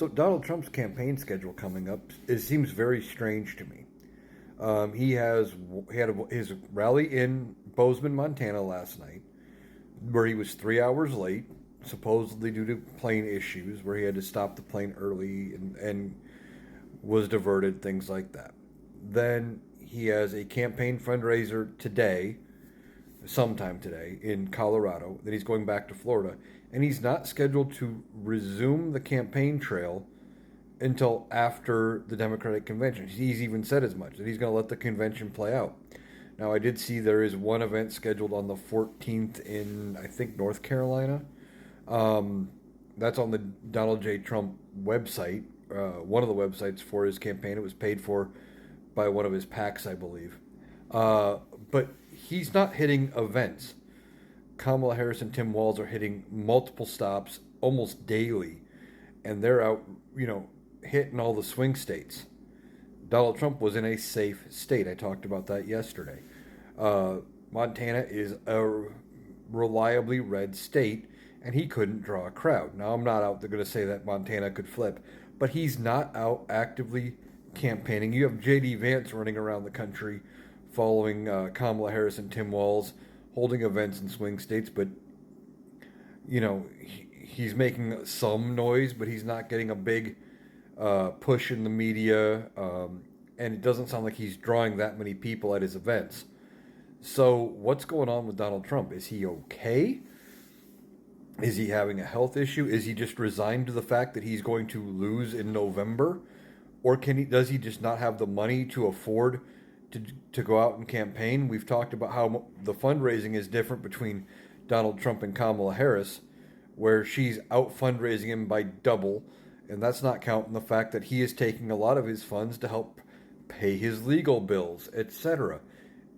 So Donald Trump's campaign schedule coming up, it seems very strange to me. He had his rally in Bozeman, Montana last night, where he was 3 hours late, supposedly due to plane issues, where he had to stop the plane early and was diverted, things like that. Then he has a campaign fundraiser today, sometime today, in Colorado. Then he's going back to Florida. And he's not scheduled to resume the campaign trail until after the Democratic convention. He's even said as much, that he's going to let the convention play out. Now, I did see there is one event scheduled on the 14th in, I think, North Carolina. Um, that's on the Donald J. Trump website, one of the websites for his campaign. It was paid for by one of his PACs, I believe. Uh, but he's not hitting events. Kamala Harris and Tim Walz are hitting multiple stops almost daily, and they're out, hitting all the swing states. Donald Trump was in a safe state. I talked about that yesterday. Uh, Montana is a reliably red state, and he couldn't draw a crowd. Now, I'm not out there going to say that Montana could flip, but he's not out actively campaigning. You have J.D. Vance running around the country following Kamala Harris and Tim Walz, holding events in swing states, but, he's making some noise, but he's not getting a big push in the media, and it doesn't sound like he's drawing that many people at his events. So, what's going on with Donald Trump? Is he okay? Is he having a health issue? Is he just resigned to the fact that he's going to lose in November? Or does he just not have the money to afford to go out and campaign? We've talked about how the fundraising is different between Donald Trump and Kamala Harris, where she's out fundraising him by double, and that's not counting the fact that he is taking a lot of his funds to help pay his legal bills, etc.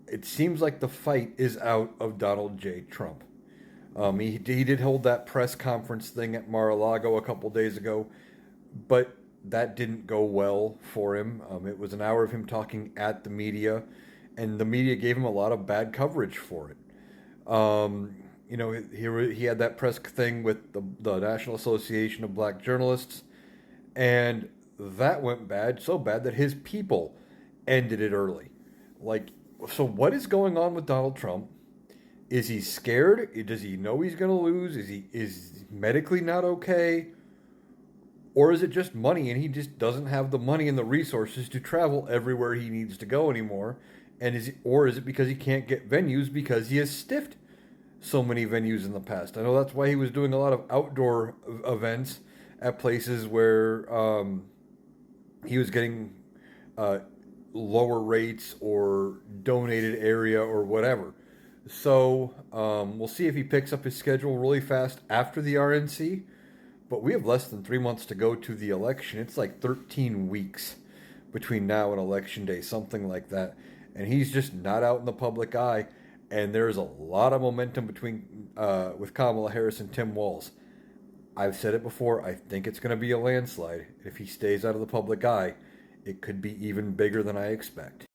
It seems like the fight is out of Donald J. Trump. He did hold that press conference thing at Mar-a-Lago a couple days ago, but that didn't go well for him. It was an hour of him talking at the media, and the media gave him a lot of bad coverage for it. He had that press thing with the National Association of Black Journalists, and that went bad, so bad that his people ended it early. Like, so what is going on with Donald Trump? Is he scared? Does he know he's going to lose? Is medically not okay? Or is it just money and he just doesn't have the money and the resources to travel everywhere he needs to go anymore? And is it because he can't get venues because he has stiffed so many venues in the past? I know that's why he was doing a lot of outdoor events at places where he was getting lower rates or donated area or whatever. So we'll see if he picks up his schedule really fast after the RNC. But we have less than 3 months to go to the election. It's like 13 weeks between now and election day, something like that. And he's just not out in the public eye. And there's a lot of momentum with Kamala Harris and Tim Walz. I've said it before. I think it's going to be a landslide. If he stays out of the public eye, it could be even bigger than I expect.